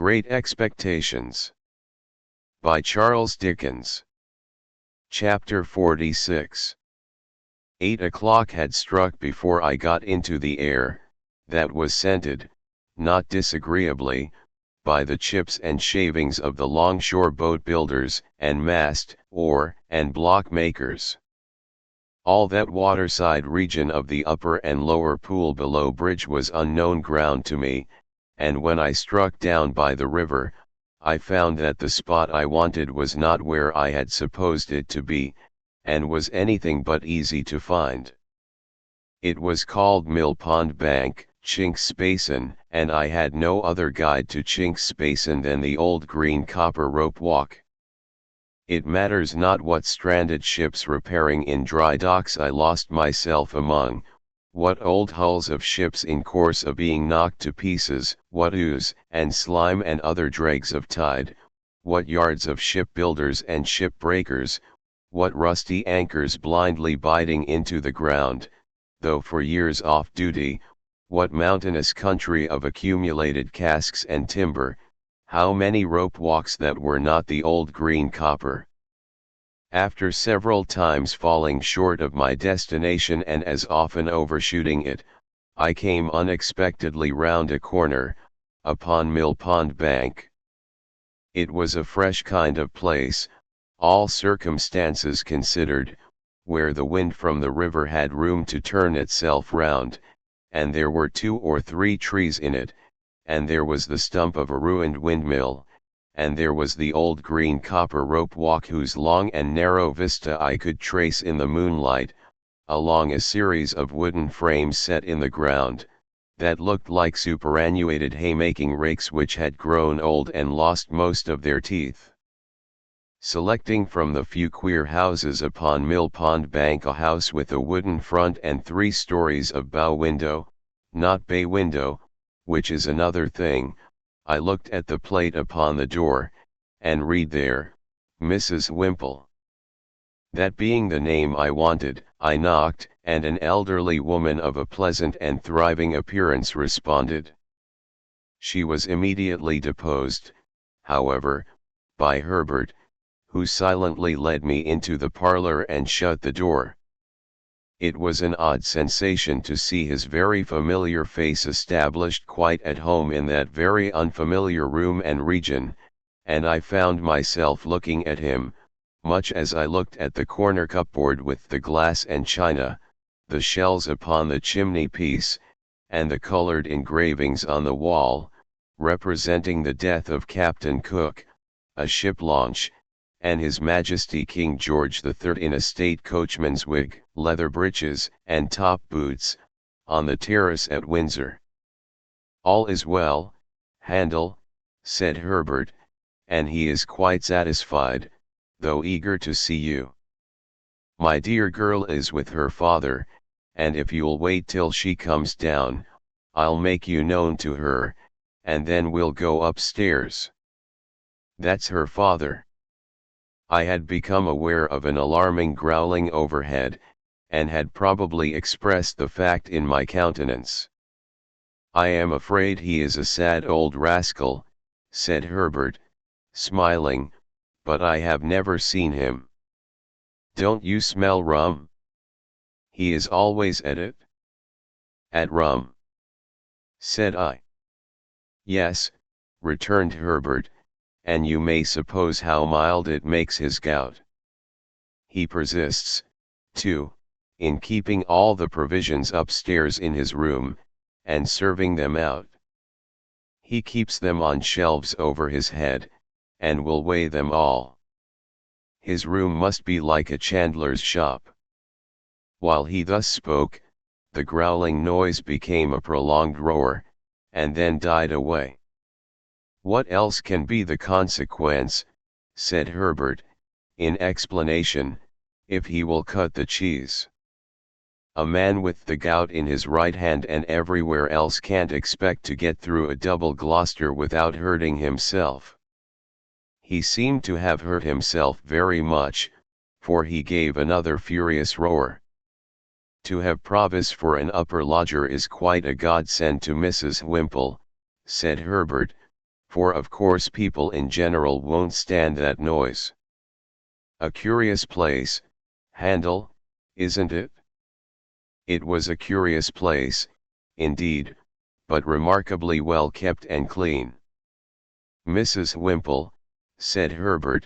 Great Expectations. By Charles Dickens. Chapter 46. 8 o'clock had struck before I got into the air, that was scented, not disagreeably, by the chips and shavings of the longshore boat builders, and mast, oar, and block makers. All that waterside region of the upper and lower Pool below bridge was unknown ground to me, and when I struck down by the river, I found that the spot I wanted was not where I had supposed it to be, and was anything but easy to find. It was called Mill Pond Bank, Chinks Basin, and I had no other guide to Chinks Basin than the old green copper rope walk. It matters not what stranded ships repairing in dry docks I lost myself among, what old hulls of ships in course of being knocked to pieces, what ooze and slime and other dregs of tide, what yards of shipbuilders and shipbreakers, what rusty anchors blindly biting into the ground, though for years off duty, what mountainous country of accumulated casks and timber, how many rope walks that were not the old green copper. After several times falling short of my destination and as often overshooting it, I came unexpectedly round a corner, upon Mill Pond Bank. It was a fresh kind of place, all circumstances considered, where the wind from the river had room to turn itself round, and there were 2 or 3 trees in it, and there was the stump of a ruined windmill, and there was the old green copper rope walk whose long and narrow vista I could trace in the moonlight, along a series of wooden frames set in the ground, that looked like superannuated haymaking rakes which had grown old and lost most of their teeth. Selecting from the few queer houses upon Mill Pond Bank a house with a wooden front and 3 stories of bow window, not bay window, which is another thing, I looked at the plate upon the door, and read there, Mrs. Wimple. That being the name I wanted, I knocked, and an elderly woman of a pleasant and thriving appearance responded. She was immediately deposed, however, by Herbert, who silently led me into the parlor and shut the door. It was an odd sensation to see his very familiar face established quite at home in that very unfamiliar room and region, and I found myself looking at him, much as I looked at the corner cupboard with the glass and china, the shells upon the chimney piece, and the colored engravings on the wall, representing the death of Captain Cook, a ship launch, and His Majesty King George III in a state coachman's wig, leather breeches, and top boots, on the terrace at Windsor. All is well, Handel, said Herbert, and he is quite satisfied, though eager to see you. My dear girl is with her father, and if you'll wait till she comes down, I'll make you known to her, and then we'll go upstairs. That's her father. I had become aware of an alarming growling overhead, and had probably expressed the fact in my countenance. I am afraid he is a sad old rascal, said Herbert, smiling, but I have never seen him. Don't you smell rum? He is always at it. At rum? Said I. Yes, returned Herbert, and you may suppose how mild it makes his gout. He persists, too, in keeping all the provisions upstairs in his room, and serving them out. He keeps them on shelves over his head, and will weigh them all. His room must be like a chandler's shop. While he thus spoke, the growling noise became a prolonged roar, and then died away. What else can be the consequence, said Herbert, in explanation, if he will cut the cheese? A man with the gout in his right hand and everywhere else can't expect to get through a double Gloucester without hurting himself. He seemed to have hurt himself very much, for he gave another furious roar. To have provis for an upper lodger is quite a godsend to Mrs. Wimple, said Herbert, for of course people in general won't stand that noise. A curious place, Handel, isn't it? It was a curious place, indeed, but remarkably well kept and clean. Mrs. Wimple, said Herbert,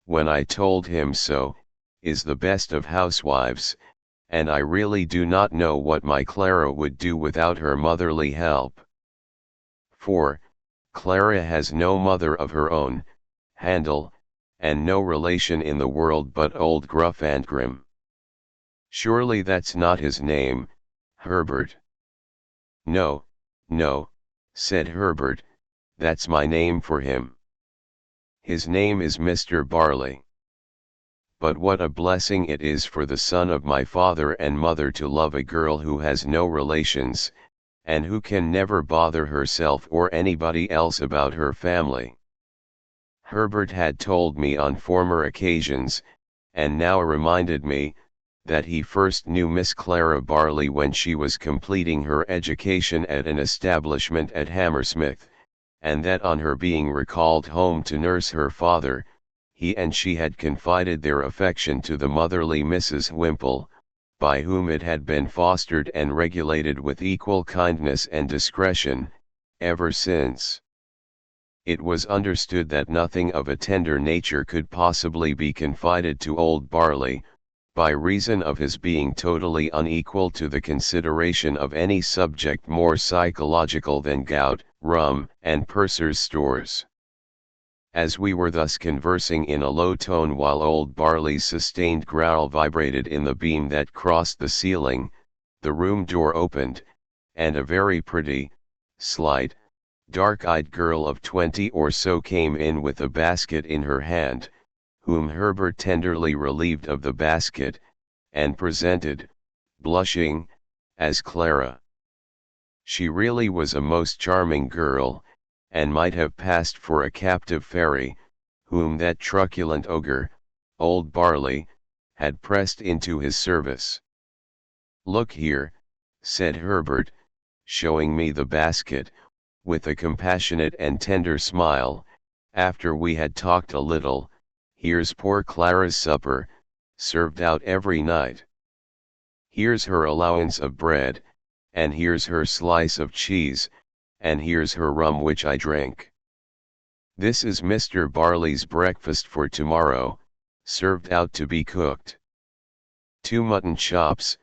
when I told him so, is the best of housewives, and I really do not know what my Clara would do without her motherly help. For, Clara has no mother of her own, Handel, and no relation in the world but old Gruff and Grim. Surely that's not his name, Herbert? No, no, said Herbert, that's my name for him. His name is Mr. Barley. But what a blessing it is for the son of my father and mother to love a girl who has no relations, and who can never bother herself or anybody else about her family. Herbert had told me on former occasions, and now reminded me, that he first knew Miss Clara Barley when she was completing her education at an establishment at Hammersmith, and that on her being recalled home to nurse her father, he and she had confided their affection to the motherly Mrs. Wimple, by whom it had been fostered and regulated with equal kindness and discretion, ever since. It was understood that nothing of a tender nature could possibly be confided to old Barley, by reason of his being totally unequal to the consideration of any subject more psychological than gout, rum, and purser's stores. As we were thus conversing in a low tone while old Barley's sustained growl vibrated in the beam that crossed the ceiling, the room door opened, and a very pretty, slight, dark-eyed girl of 20 or so came in with a basket in her hand, whom Herbert tenderly relieved of the basket, and presented, blushing, as Clara. She really was a most charming girl, and might have passed for a captive fairy, whom that truculent ogre, old Barley, had pressed into his service. "Look here," said Herbert, showing me the basket, with a compassionate and tender smile, after we had talked a little, "here's poor Clara's supper, served out every night. Here's her allowance of bread, and here's her slice of cheese, and here's her rum which I drink. This is Mr. Barley's breakfast for tomorrow, served out to be cooked. 2 mutton chops,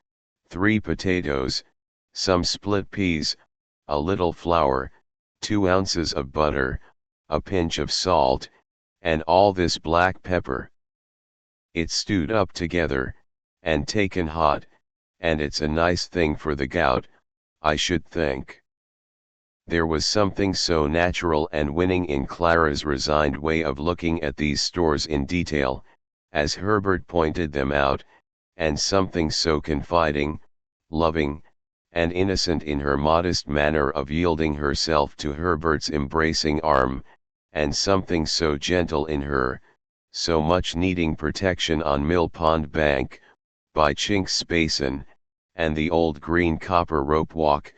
3 potatoes, some split peas, a little flour, 2 ounces of butter, a pinch of salt, and all this black pepper. It's stewed up together, and taken hot, and it's a nice thing for the gout, I should think." There was something so natural and winning in Clara's resigned way of looking at these stores in detail, as Herbert pointed them out, and something so confiding, loving, and innocent in her modest manner of yielding herself to Herbert's embracing arm, and something so gentle in her, so much needing protection on Mill Pond Bank, by Chink's Basin, and the old green copper rope walk,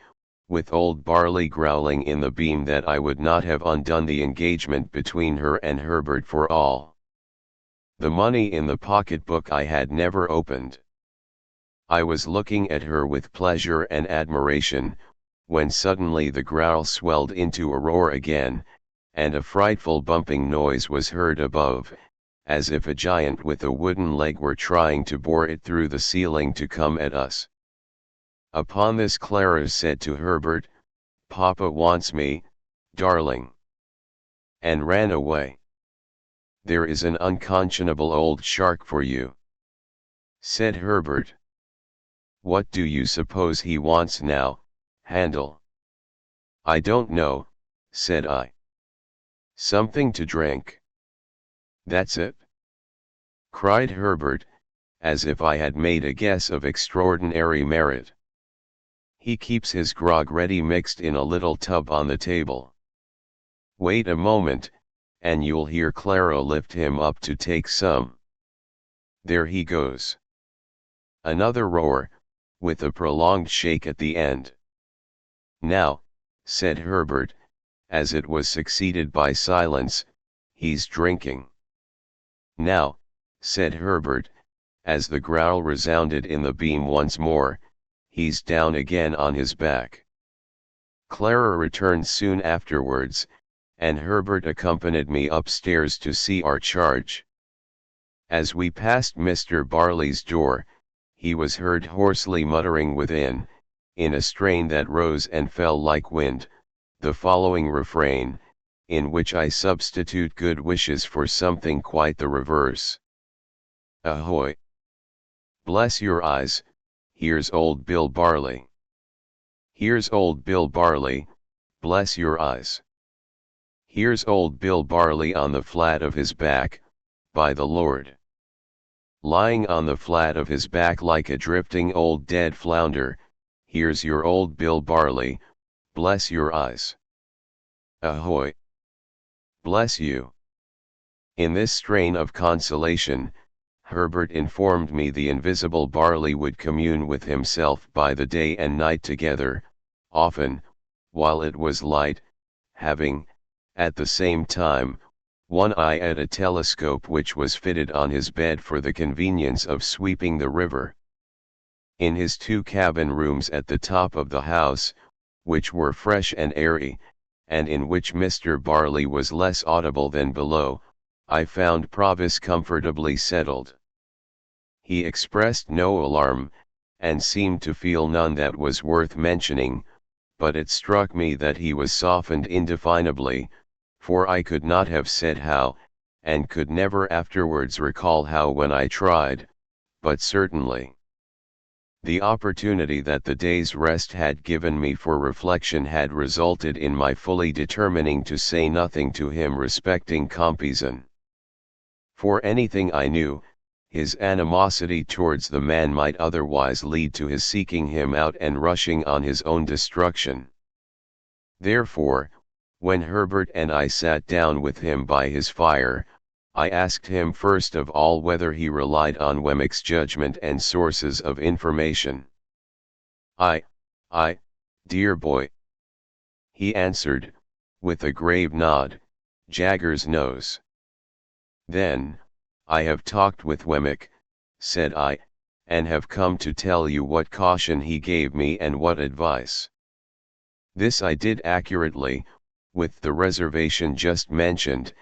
with old Barley growling in the beam, that I would not have undone the engagement between her and Herbert for all the money in the pocket-book I had never opened. I was looking at her with pleasure and admiration, when suddenly the growl swelled into a roar again, and a frightful bumping noise was heard above, as if a giant with a wooden leg were trying to bore it through the ceiling to come at us. Upon this Clara said to Herbert, "Papa wants me, darling," and ran away. "There is an unconscionable old shark for you," said Herbert. "What do you suppose he wants now, Handel?" "I don't know," said I. "Something to drink." "That's it," cried Herbert, as if I had made a guess of extraordinary merit. "He keeps his grog ready mixed in a little tub on the table. Wait a moment, and you'll hear Clara lift him up to take some. There he goes." Another roar, with a prolonged shake at the end. "Now," said Herbert, as it was succeeded by silence. "He's drinking." "Now," said Herbert, as the growl resounded in the beam once more, "he's down again on his back." Clara returned soon afterwards, and Herbert accompanied me upstairs to see our charge. As we passed Mr. Barley's door, he was heard hoarsely muttering within, in a strain that rose and fell like wind, the following refrain, in which I substitute good wishes for something quite the reverse. "Ahoy! Bless your eyes, here's old Bill Barley. Here's old Bill Barley, bless your eyes. Here's old Bill Barley on the flat of his back, by the Lord. Lying on the flat of his back like a drifting old dead flounder, here's your old Bill Barley, bless your eyes. Ahoy! Bless you." In this strain of consolation, Herbert informed me the invisible Barley would commune with himself by the day and night together, often, while it was light, having, at the same time, one eye at a telescope which was fitted on his bed for the convenience of sweeping the river. In his 2 cabin rooms at the top of the house, which were fresh and airy, and in which Mr. Barley was less audible than below, I found Provis comfortably settled. He expressed no alarm, and seemed to feel none that was worth mentioning, but it struck me that he was softened indefinably, for I could not have said how, and could never afterwards recall how when I tried, but certainly. The opportunity that the day's rest had given me for reflection had resulted in my fully determining to say nothing to him respecting Compeyson. For anything I knew, his animosity towards the man might otherwise lead to his seeking him out and rushing on his own destruction. Therefore, when Herbert and I sat down with him by his fire, I asked him first of all whether he relied on Wemmick's judgment and sources of information. I, dear boy," he answered, with a grave nod, "Jaggers knows." "Then, I have talked with Wemmick," said I, "and have come to tell you what caution he gave me and what advice." This I did accurately, with the reservation just mentioned,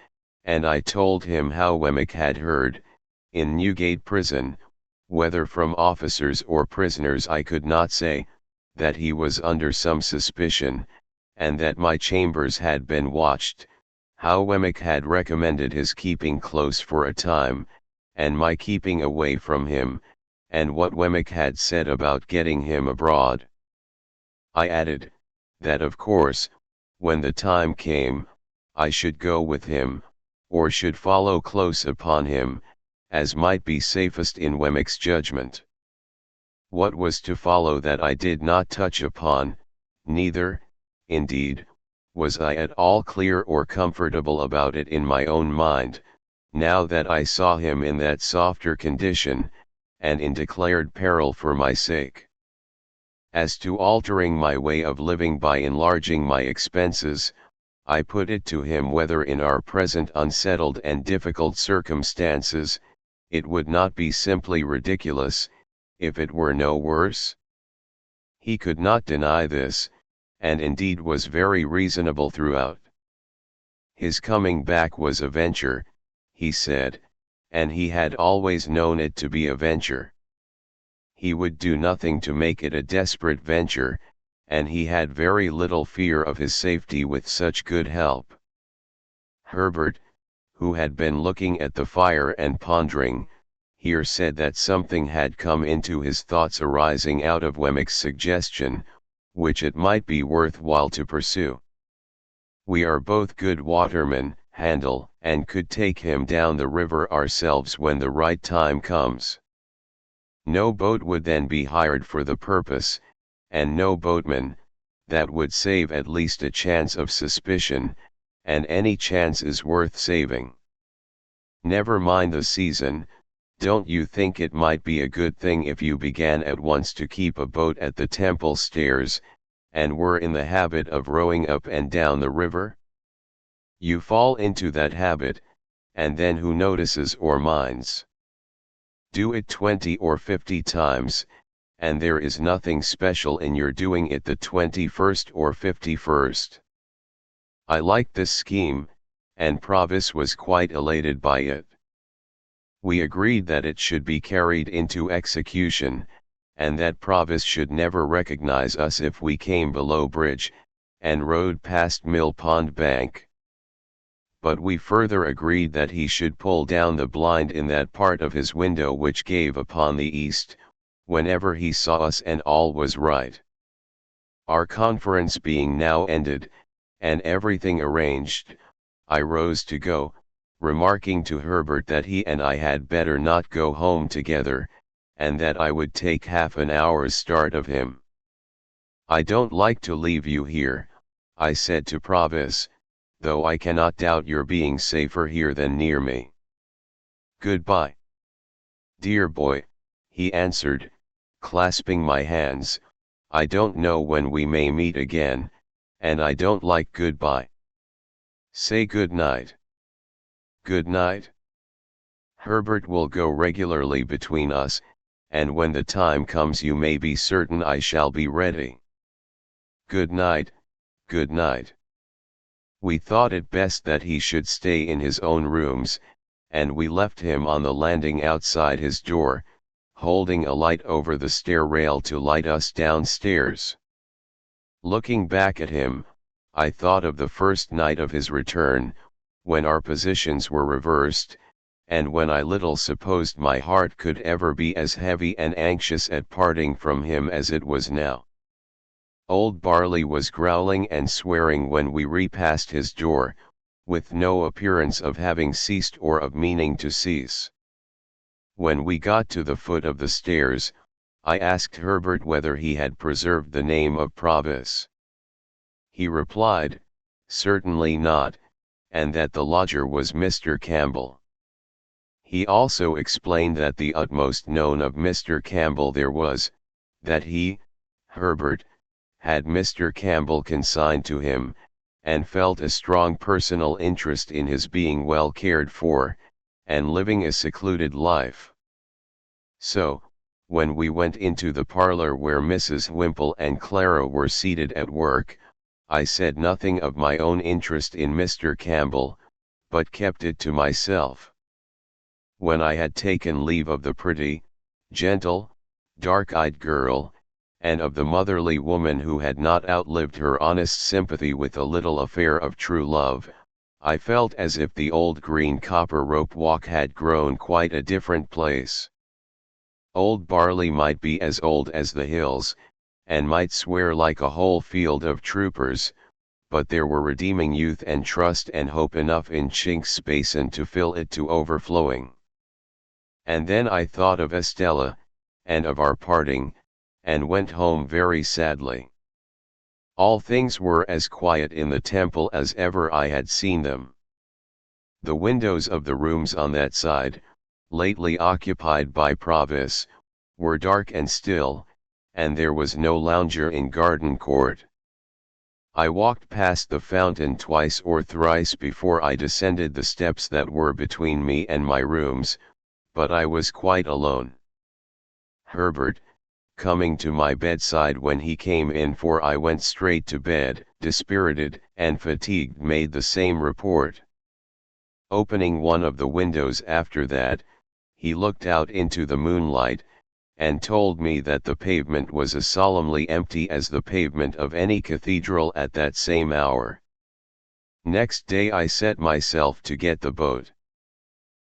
and I told him how Wemmick had heard, in Newgate prison, whether from officers or prisoners I could not say, that he was under some suspicion, and that my chambers had been watched, how Wemmick had recommended his keeping close for a time, and my keeping away from him, and what Wemmick had said about getting him abroad. I added, that of course, when the time came, I should go with him, or should follow close upon him, as might be safest in Wemmick's judgment. What was to follow that I did not touch upon, neither, indeed, was I at all clear or comfortable about it in my own mind, now that I saw him in that softer condition, and in declared peril for my sake. As to altering my way of living by enlarging my expenses, I put it to him whether in our present unsettled and difficult circumstances, it would not be simply ridiculous, if it were no worse? He could not deny this, and indeed was very reasonable throughout. His coming back was a venture, he said, and he had always known it to be a venture. He would do nothing to make it a desperate venture, and he had very little fear of his safety with such good help. Herbert, who had been looking at the fire and pondering, here said that something had come into his thoughts arising out of Wemmick's suggestion, which it might be worth while to pursue. "We are both good watermen, Handel, and could take him down the river ourselves when the right time comes. No boat would then be hired for the purpose, and no boatman. That would save at least a chance of suspicion, and any chance is worth saving. Never mind the season. Don't you think it might be a good thing if you began at once to keep a boat at the Temple Stairs, and were in the habit of rowing up and down the river? You fall into that habit, and then who notices or minds? Do it 20 or 50 times, and there is nothing special in your doing it the 21st or 51st. I liked this scheme, and Provis was quite elated by it. We agreed that it should be carried into execution, and that Provis should never recognize us if we came below bridge, and rode past Mill Pond Bank. But we further agreed that he should pull down the blind in that part of his window which gave upon the east, whenever he saw us, and all was right. Our conference being now ended, and everything arranged, I rose to go, remarking to Herbert that he and I had better not go home together, and that I would take half an hour's start of him. I don't like to leave you here, I said to Provis, though I cannot doubt your being safer here than near me. Goodbye. Dear boy, he answered, clasping my hands, I don't know when we may meet again, and I don't like goodbye. Say good night. Good night. Herbert will go regularly between us, and when the time comes you may be certain I shall be ready. Good night, good night. We thought it best that he should stay in his own rooms, and we left him on the landing outside his door, holding a light over the stair rail to light us downstairs. Looking back at him, I thought of the first night of his return, when our positions were reversed, and when I little supposed my heart could ever be as heavy and anxious at parting from him as it was now. Old Barley was growling and swearing when we repassed his door, with no appearance of having ceased or of meaning to cease. When we got to the foot of the stairs, I asked Herbert whether he had preserved the name of Provis. He replied, certainly not, and that the lodger was Mr. Campbell. He also explained that the utmost known of Mr. Campbell there was, that he, Herbert, had Mr. Campbell consigned to him, and felt a strong personal interest in his being well cared for, and living a secluded life. So, when we went into the parlor where Mrs. Wimple and Clara were seated at work, I said nothing of my own interest in Mr. Campbell, but kept it to myself. When I had taken leave of the pretty, gentle, dark-eyed girl, and of the motherly woman who had not outlived her honest sympathy with the little affair of true love, I felt as if the old green copper rope walk had grown quite a different place. Old Barley might be as old as the hills, and might swear like a whole field of troopers, but there were redeeming youth and trust and hope enough in Chink's basin to fill it to overflowing. And then I thought of Estella, and of our parting, and went home very sadly. All things were as quiet in the temple as ever I had seen them. The windows of the rooms on that side, lately occupied by Provis, were dark and still, and there was no lounger in Garden Court. I walked past the fountain twice or thrice before I descended the steps that were between me and my rooms, but I was quite alone. Herbert, coming to my bedside when he came in, for I went straight to bed, dispirited and fatigued, made the same report. Opening one of the windows after that, he looked out into the moonlight, and told me that the pavement was as solemnly empty as the pavement of any cathedral at that same hour. Next day I set myself to get the boat.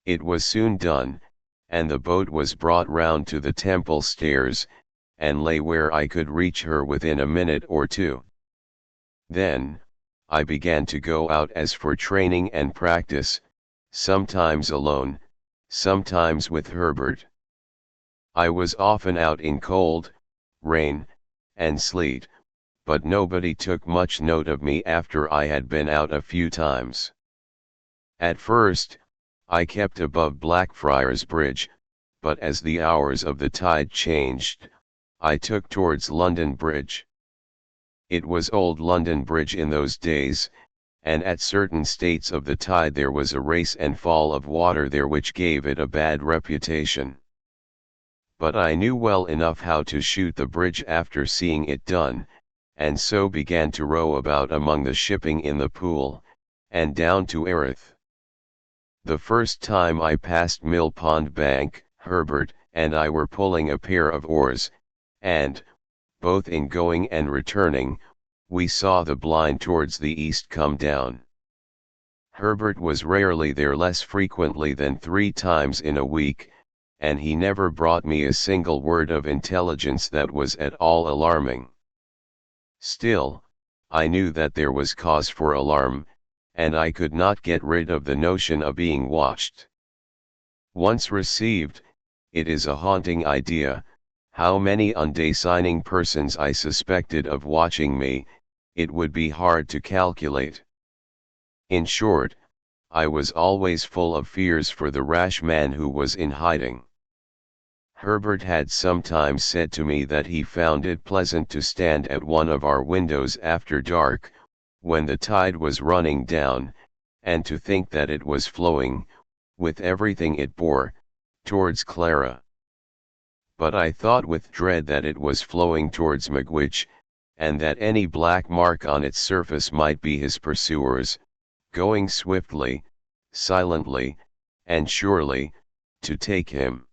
It was soon done, and the boat was brought round to the temple stairs, and lay where I could reach her within a minute or two. Then, I began to go out as for training and practice, sometimes alone, sometimes with Herbert. I was often out in cold, rain, and sleet, but nobody took much note of me after I had been out a few times. At first, I kept above Blackfriars Bridge, but as the hours of the tide changed, I took towards London Bridge. It was Old London Bridge in those days, and at certain states of the tide there was a race and fall of water there which gave it a bad reputation. But I knew well enough how to shoot the bridge after seeing it done, and so began to row about among the shipping in the Pool, and down to Erith. The first time I passed Mill Pond Bank, Herbert and I were pulling a pair of oars, and, both in going and returning, we saw the blind towards the east come down. Herbert was rarely there less frequently than 3 times in a week, and he never brought me a single word of intelligence that was at all alarming. Still, I knew that there was cause for alarm, and I could not get rid of the notion of being watched. Once received, it is a haunting idea, how many undesigning persons I suspected of watching me, it would be hard to calculate. In short, I was always full of fears for the rash man who was in hiding. Herbert had sometimes said to me that he found it pleasant to stand at one of our windows after dark, when the tide was running down, and to think that it was flowing, with everything it bore, towards Clara. But I thought with dread that it was flowing towards Magwitch, and that any black mark on its surface might be his pursuers, going swiftly, silently, and surely, to take him.